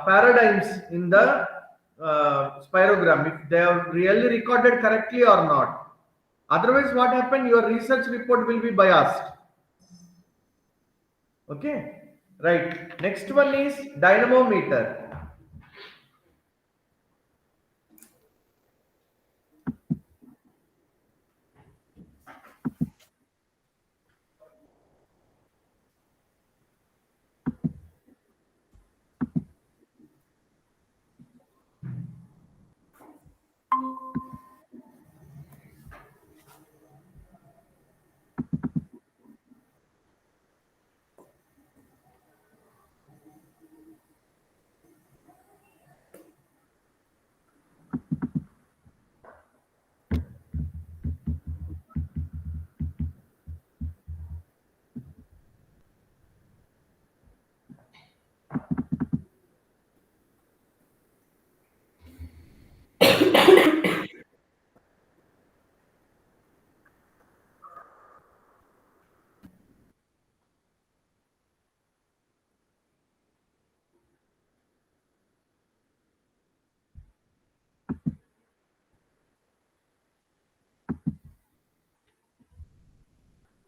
paradigms in the spirogram, if they are really recorded correctly or not. Otherwise, what happened? Your research report will be biased. Okay, right. Next one is dynamometer.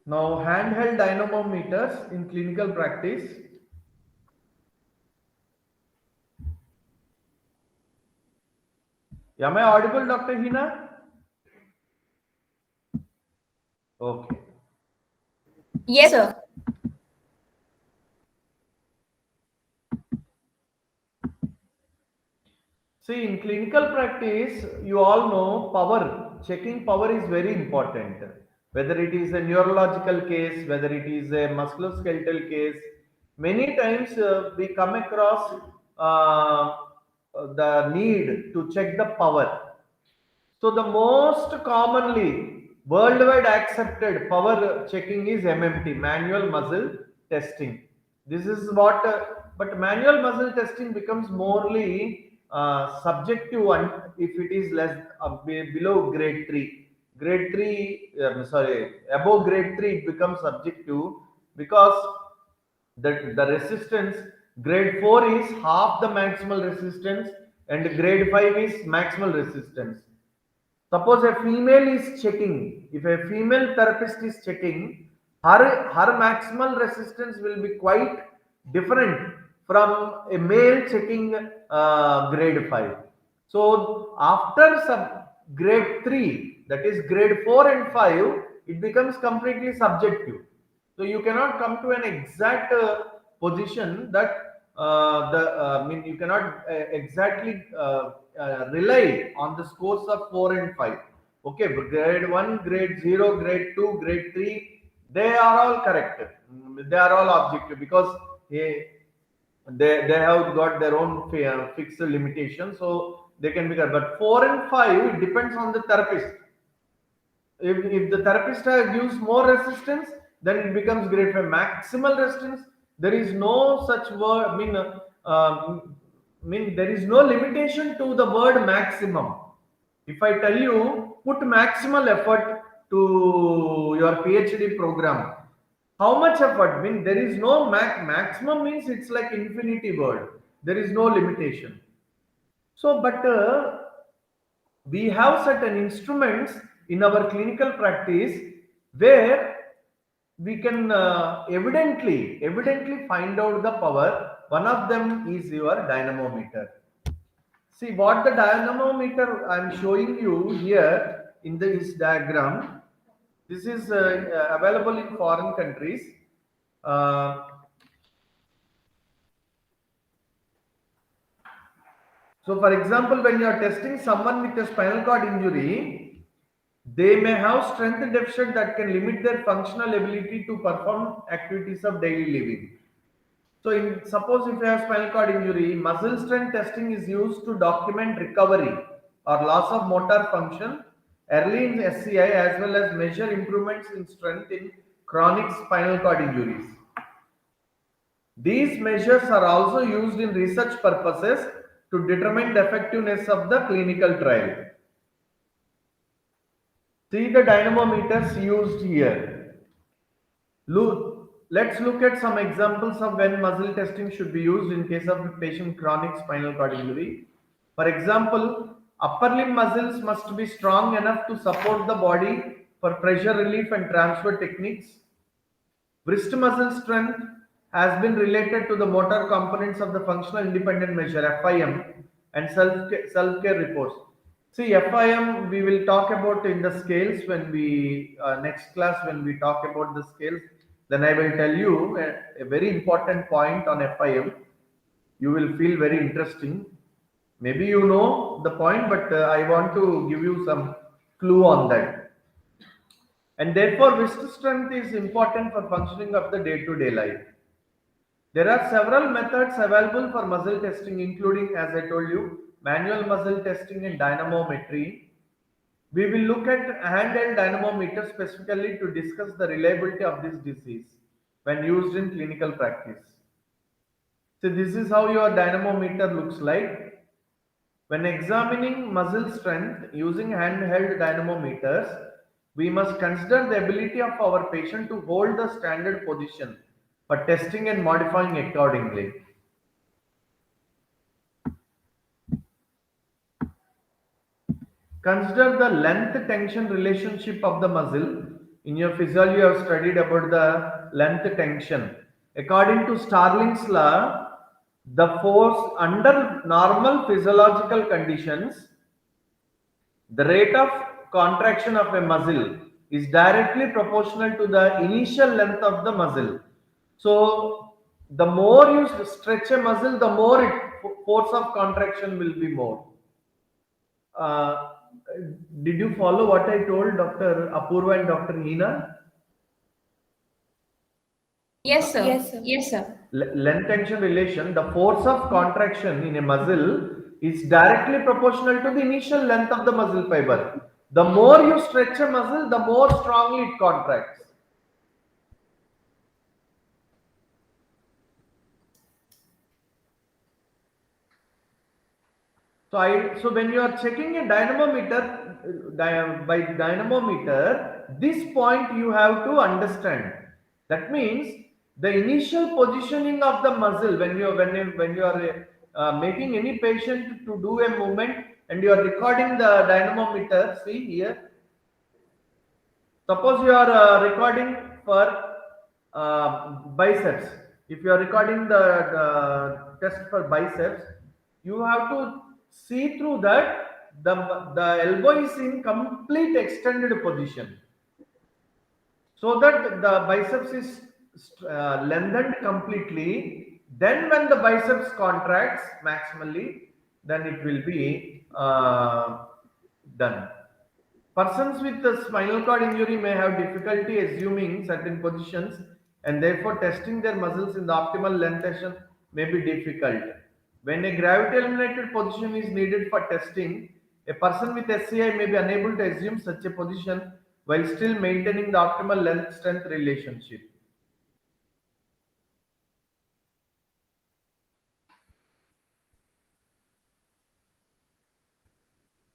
Now, handheld dynamometers in clinical practice. Am I audible, Dr. Hina? Okay. Yes, sir. See, in clinical practice, you all know checking power is very important. Whether it is a neurological case, whether it is a musculoskeletal case, many times we come across the need to check the power. So the most commonly worldwide accepted power checking is MMT, manual muscle testing. This is what, but manual muscle testing becomes morely subjective and if it is less below grade 3. Grade 3, sorry, above grade 3 it becomes subjective because the resistance grade 4 is half the maximal resistance and grade 5 is maximal resistance. Suppose a female is checking, if a female therapist is checking, her maximal resistance will be quite different from a male checking grade 5. So after grade 3, that is grade 4 and 5, it becomes completely subjective. So you cannot come to an exact position that I mean you cannot exactly rely on the scores of 4 and 5. Okay, but grade 1, grade 0, grade 2, grade 3, they are all correct. They are all objective because they have got their own fixed limitation, so they can be correct. But 4 and 5 it depends on the therapist. If the therapist gives more resistance, then it becomes grade 5 maximal resistance. There is no such word, mean there is no limitation to the word maximum. If I tell you put maximal effort to your PhD program, how much effort? Mean there is no maximum means it's like infinity word. There is no limitation. So, but we have certain instruments in our clinical practice where we can evidently find out the power. One of them is your dynamometer. See what the dynamometer I am showing you here in this diagram. This is available in foreign countries. Uh, so, for example, when you are testing someone with a spinal cord injury, they may have strength deficit that can limit their functional ability to perform activities of daily living. So, suppose if you have spinal cord injury, muscle strength testing is used to document recovery or loss of motor function early in SCI as well as measure improvements in strength in chronic spinal cord injuries. These measures are also used in research purposes to determine the effectiveness of the clinical trial. See the dynamometers used here. let's look at some examples of when muscle testing should be used in case of a patient chronic spinal cord injury. For example, upper limb muscles must be strong enough to support the body for pressure relief and transfer techniques. Wrist muscle strength has been related to the motor components of the functional independent measure FIM and self-care reports. See, FIM we will talk about in the scales when we next class when we talk about the scales. Then I will tell you a very important point on FIM. You will feel very interesting. Maybe you know the point, but I want to give you some clue on that. And therefore, wrist strength is important for functioning of the day-to-day life. There are several methods available for muscle testing, including, as I told you, manual muscle testing and dynamometry. We will look at handheld dynamometer specifically to discuss the reliability of this disease when used in clinical practice. So this is how your dynamometer looks like. When examining muscle strength using handheld dynamometers, we must consider the ability of our patient to hold the standard position for testing and modifying accordingly. Consider the length tension relationship of the muscle. In your physiology, you have studied about the length tension. According to Starling's law, the force under normal physiological conditions, the rate of contraction of a muscle is directly proportional to the initial length of the muscle. So, the more you stretch a muscle, the more force of contraction will be more. Uh, did you follow what I told Dr. Apurva and Dr. Hina? Yes, sir. Yes, sir. Yes, sir. Length tension relation, the force of contraction in a muscle is directly proportional to the initial length of the muscle fiber. The more you stretch a muscle, the more strongly it contracts. So when you are checking a dynamometer, by dynamometer, this point you have to understand. That means the initial positioning of the muscle when you are making any patient to do a movement and you are recording the dynamometer. See here. Suppose you are recording for biceps. If you are recording the test for biceps, you have to see through that the elbow is in complete extended position, so that the biceps is lengthened completely. Then when the biceps contracts maximally, then it will be done. Persons with the spinal cord injury may have difficulty assuming certain positions, and therefore testing their muscles in the optimal length tension may be difficult. When a gravity eliminated position is needed for testing, a person with SCI may be unable to assume such a position while still maintaining the optimal length strength relationship.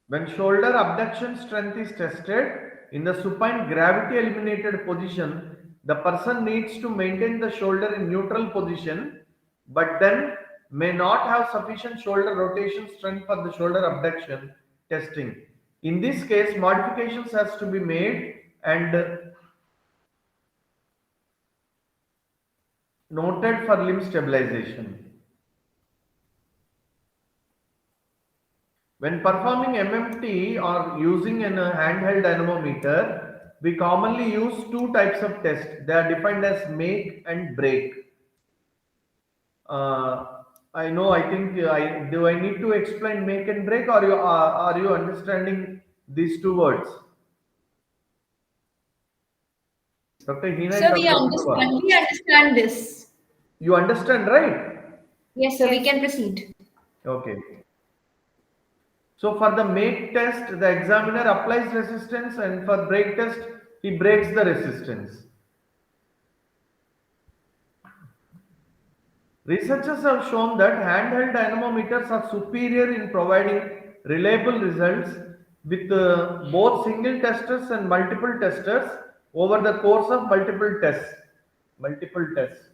When shoulder abduction strength is tested in the supine gravity eliminated position, the person needs to maintain the shoulder in neutral position, but then may not have sufficient shoulder rotation strength for the shoulder abduction testing. In this case, modifications has to be made and noted for limb stabilization. When performing MMT or using a handheld dynamometer, we commonly use two types of tests. They are defined as make and break. I know. I think do I need to explain make and break, or are you understanding these two words? Dr. Hina, Sir, and we Dr. understand. Apurva. We understand this. You understand, right? Yes, sir. We can proceed. Okay. So for the make test, the examiner applies resistance, and for break test, he breaks the resistance. Researchers have shown that handheld dynamometers are superior in providing reliable results with both single testers and multiple testers over the course of multiple tests. multiple tests.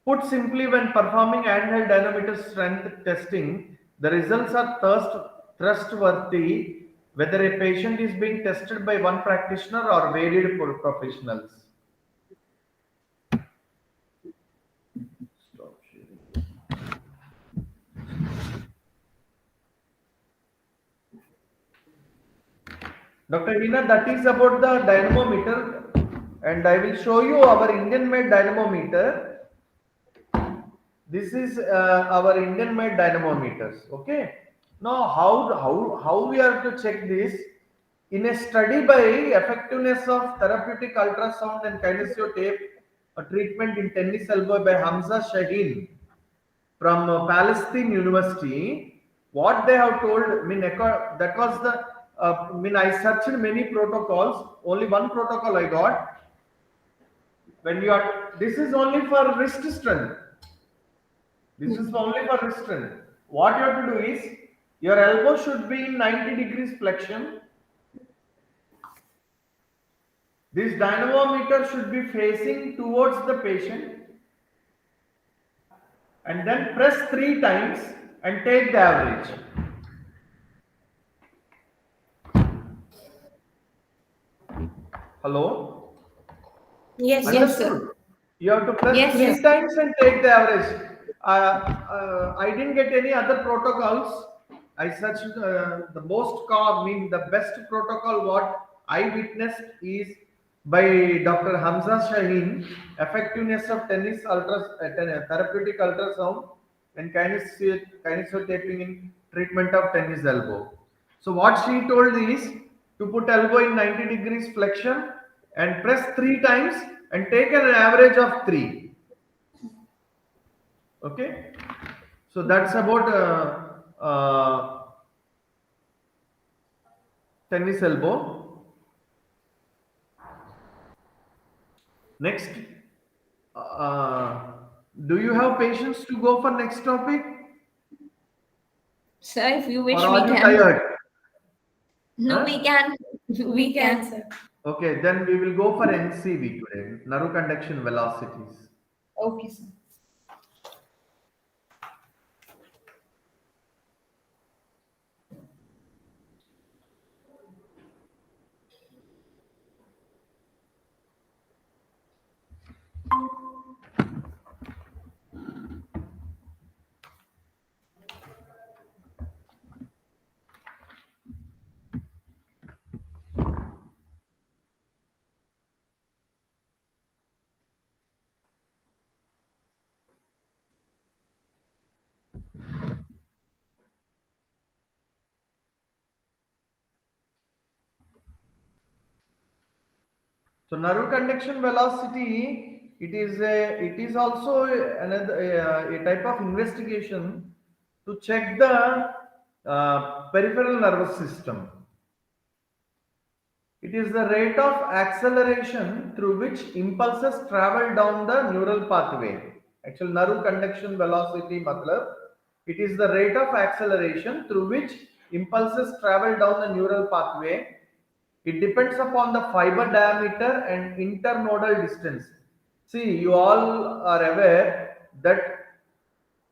Put simply, when performing handheld dynamometer strength testing, the results are trustworthy whether a patient is being tested by one practitioner or varied professionals. Stop sharing. Dr. Hina, that is about the dynamometer, and I will show you our Indian made dynamometer. This is our Indian made dynamometers. Okay. Now, how we are to check this? In a study by effectiveness of therapeutic ultrasound and kinesiotape treatment in tennis elbow by Hamza Shaheen from Palestine University, what they have told, that was the, I searched many protocols, only one protocol I got. When you are, this is only for wrist strength. This is only for wrist strength. What you have to do is, your elbow should be in 90 degrees flexion. This dynamometer should be facing towards the patient, and then press 3 times and take the average. Hello? Yes, Understood? sir. You have to press Yes, 3 yes. times and take the average. I didn't get any other protocols. I searched the best protocol what I witnessed is by Dr. Hamza Shaheen, effectiveness of therapeutic ultrasound and kinesiotaping in treatment of tennis elbow. So what she told is to put elbow in 90 degrees flexion and press 3 times and take an average of 3. Okay, so that's about tennis elbow. Next, do you have patience to go for next topic, Sir, if you or wish, are we you can. tired? No, Huh? we can. We can, sir. Okay, then we will go for NCV today, Naru conduction velocities. Okay, sir. So Naru conduction velocity, it is also another a type of investigation to check the peripheral nervous system. It is the rate of acceleration through which impulses travel down the neural pathway. Actual Naru conduction velocity matlab, it is the rate of acceleration through which impulses travel down the neural pathway. It depends upon the fiber diameter and internodal distance. See, you all are aware that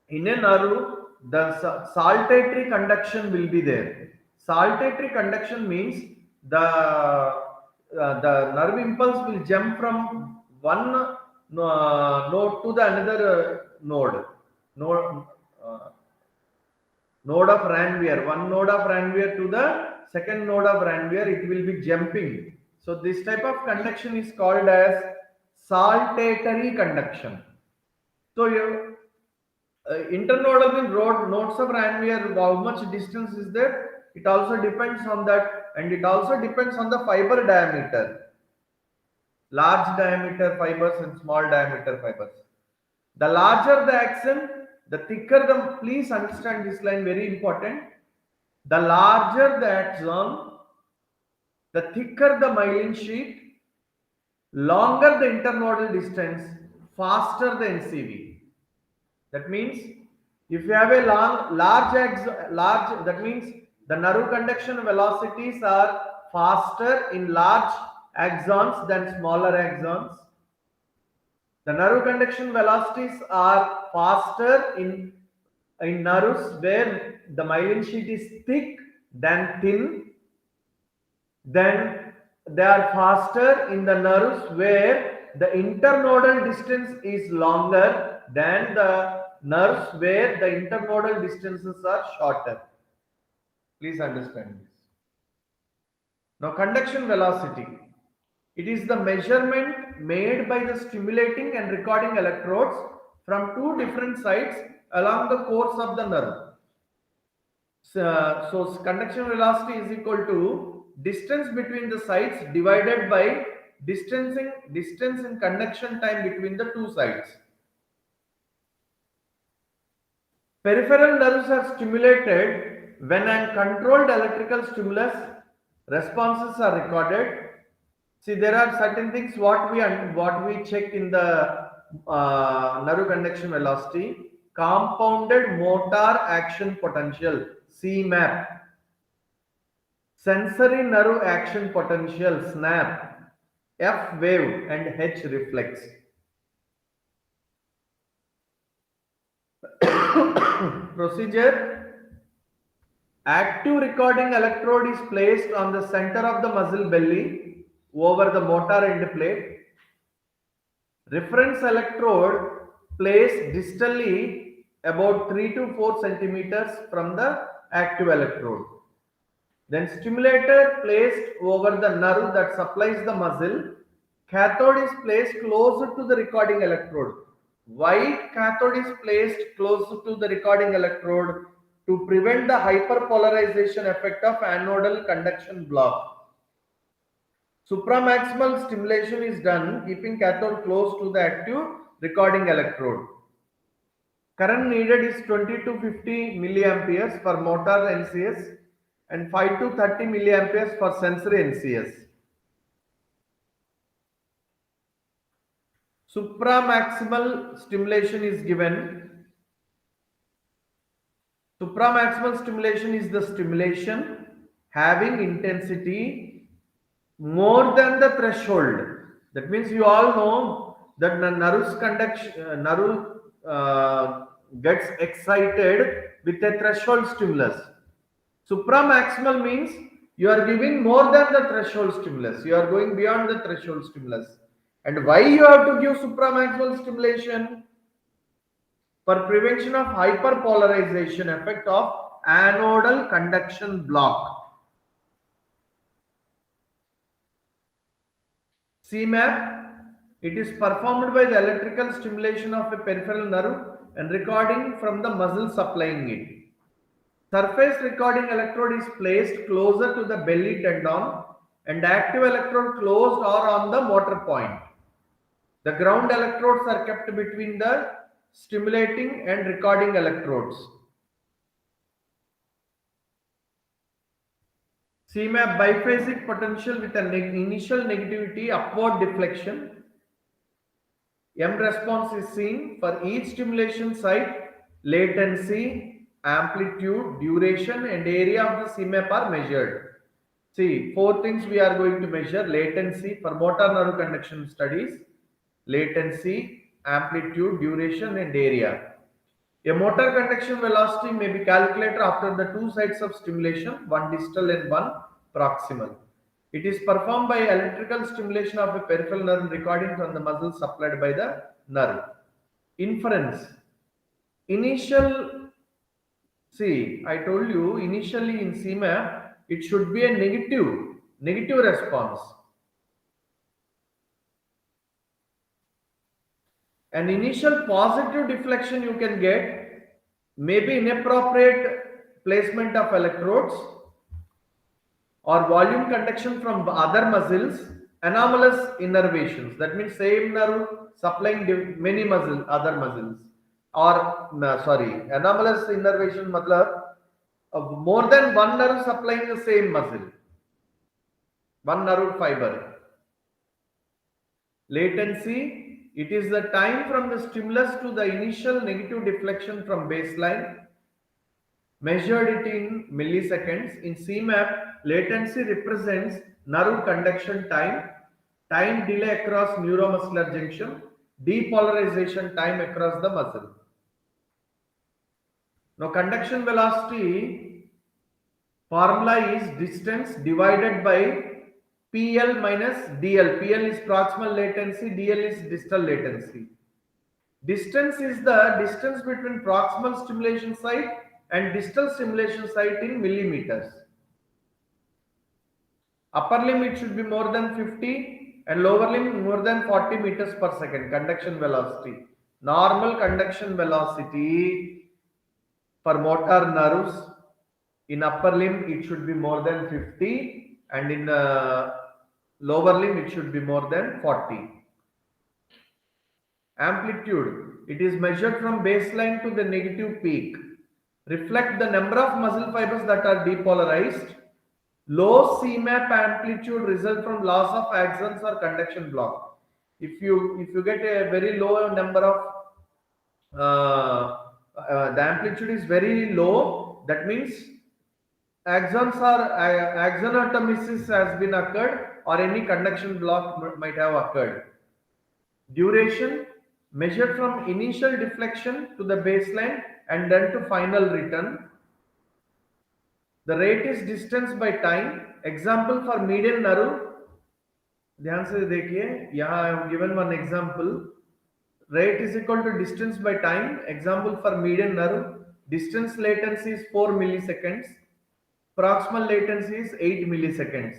in a nerve, the saltatory conduction will be there. Saltatory conduction means the nerve impulse will jump from one node to the another node uh, node of Ranvier, one node of Ranvier to the second node of Ranvier, it will be jumping. So this type of conduction is called as saltatory conduction. So you internodal means nodes of Ranvier, how much distance is there? It also depends on that, and it also depends on the fiber diameter. Large diameter fibers and small diameter fibers. The larger the axon, the thicker the, please understand this line, very important. The larger the axon, the thicker the myelin sheet, longer the internodal distance, faster the NCV. That means if you have a large, that means the Naru conduction velocities are faster in large axons than smaller axons. The nerve conduction velocities are faster in nerves where the myelin sheet is thick than thin. Then they are faster in the nerves where the internodal distance is longer than the nerves where the internodal distances are shorter. Please understand this. Now, conduction velocity. It is the measurement made by the stimulating and recording electrodes from two different sides along the course of the nerve. So conduction velocity is equal to distance between the sides divided by distance in conduction time between the two sides. Peripheral nerves are stimulated when a controlled electrical stimulus responses are recorded. See, there are certain things what we check in the nerve conduction velocity. Compounded motor action potential (CMAP), sensory nerve action potential (SNAP), F wave, and H reflex. Procedure: active recording electrode is placed on the center of the muscle belly over the motor end plate. Reference electrode placed distally about 3 to 4 centimeters from the active electrode. Then stimulator placed over the nerve that supplies the muscle. Cathode is placed closer to the recording electrode. Why cathode is placed closer to the recording electrode? To prevent the hyperpolarization effect of anodal conduction block. Supramaximal stimulation is done keeping cathode close to the active recording electrode. Current needed is 20 to 50 milliamperes for motor NCS and 5 to 30 milliamperes for sensory NCS. Supramaximal stimulation is given. Supramaximal stimulation is the stimulation having intensity more than the threshold. That means you all know that the nerve gets excited with a threshold stimulus. Supramaximal means you are giving more than the threshold stimulus. You are going beyond the threshold stimulus. And why you have to give supramaximal stimulation? For prevention of hyperpolarization effect of anodal conduction block. CMAP, it is performed by the electrical stimulation of a peripheral nerve and recording from the muscle supplying it. Surface recording electrode is placed closer to the belly tendon and active electrode closed or on the motor point. The ground electrodes are kept between the stimulating and recording electrodes. CMAP biphasic potential with an initial negativity upward deflection. M response is seen for each stimulation site. Latency, amplitude, duration, and area of the CMAP are measured. See, 4 things we are going to measure: latency for motor nerve conduction studies, latency, amplitude, duration, and area. A motor conduction velocity may be calculated after the two sites of stimulation, one distal and one proximal. It is performed by electrical stimulation of a peripheral nerve recording from the muscle supplied by the nerve. Inference. Initial, see, I told you initially in CMAP, it should be a negative response. An initial positive deflection you can get, maybe inappropriate placement of electrodes or volume conduction from other muscles, anomalous innervations. That means same nerve supplying many other muscles. Or anomalous innervation matlab more than one nerve supplying the same muscle, one nerve fiber. Latency. It is the time from the stimulus to the initial negative deflection from baseline. Measured it in milliseconds. In CMAP, latency represents nerve conduction time, time delay across neuromuscular junction, depolarization time across the muscle. Now conduction velocity formula is distance divided by PL minus DL. PL is proximal latency, DL is distal latency. Distance is the distance between proximal stimulation site and distal stimulation site in millimeters. Upper limit should be more than 50 and lower limit more than 40 meters per second conduction velocity. Normal conduction velocity for motor nerves in upper limb it should be more than 50 and in lower limb it should be more than 40. Amplitude, it is measured from baseline to the negative peak. Reflect the number of muscle fibers that are depolarized. Low CMAP amplitude result from loss of axons or conduction block. If you get a very low number of the amplitude is very low, that means axons or axonatomesis has been occurred or any conduction block might have occurred. Duration measured from initial deflection to the baseline and then to final return. The rate is distance by time. Example for median nerve. ध्यान से देखिए, यहाँ I have given one example. Rate is equal to distance by time. Example for median nerve. Distance latency is 4 milliseconds. Proximal latency is 8 milliseconds.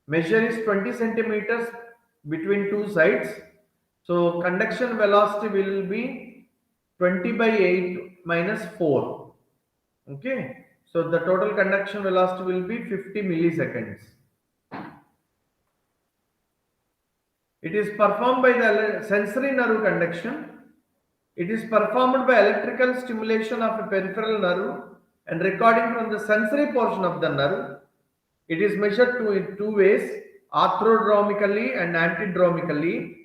Measure is 20 centimeters between two sides. So conduction velocity will be 20 by 8 minus 4. Okay. So the total conduction velocity will be 50 milliseconds. It is performed by the sensory nerve conduction. It is performed by electrical stimulation of a peripheral nerve and recording from the sensory portion of the nerve. It is measured in two ways, arthrodromically and antidromically.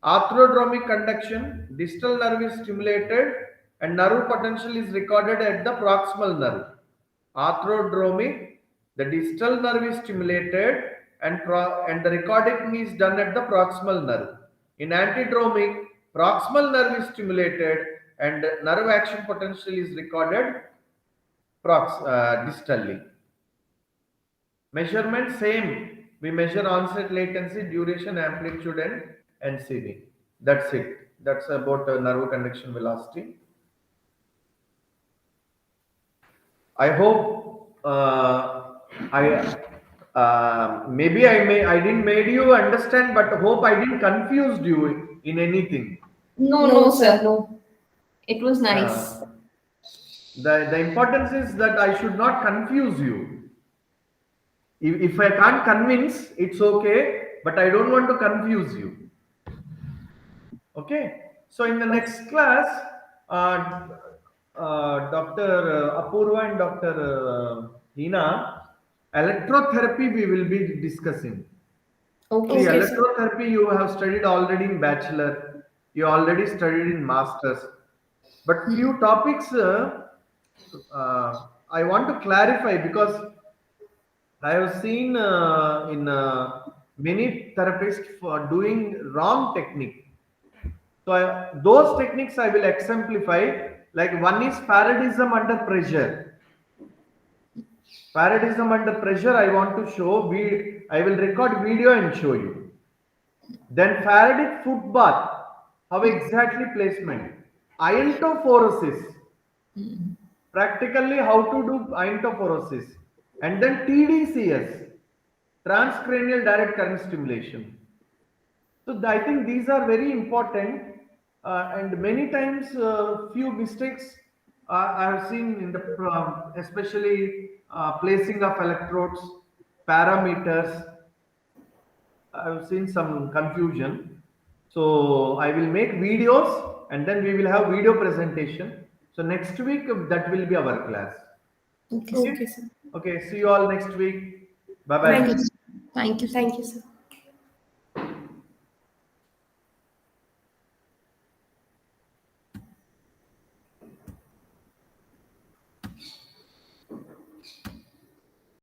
Arthrodromic conduction, distal nerve is stimulated and nerve potential is recorded at the proximal nerve. Arthrodromic, the distal nerve is stimulated and the recording is done at the proximal nerve. In antidromic, proximal nerve is stimulated and nerve action potential is recorded distally. Measurement same. We measure onset latency, duration, amplitude and NCV. That's it. That's about nerve conduction velocity. I hope maybe I didn't made you understand, but hope I didn't confused you in anything. No, sir. No. It was nice. The importance is that I should not confuse you. If I can't convince, it's okay, but I don't want to confuse you. Okay. So in the next class, Dr. Apurva and Dr. Hina, electrotherapy we will be discussing. Okay. See, electrotherapy you have studied already in bachelor, you already studied in masters, but few topics I want to clarify because I have seen in many therapists for doing wrong technique. So those techniques I will exemplify. Like one is Faradism under pressure. Faradism under pressure I want to show. I will record video and show you. Then Faradic foot bath. How exactly placement. Iontophoresis. Practically how to do iontophoresis. And then TDCS. Transcranial direct current stimulation. So I think these are very important. And many times few mistakes I have seen in the especially placing of electrodes, parameters. I have seen some confusion. So I will make videos and then we will have video presentation. So next week that will be our class. Okay, sir. Okay, see you all next week. Bye bye. Thank you, sir.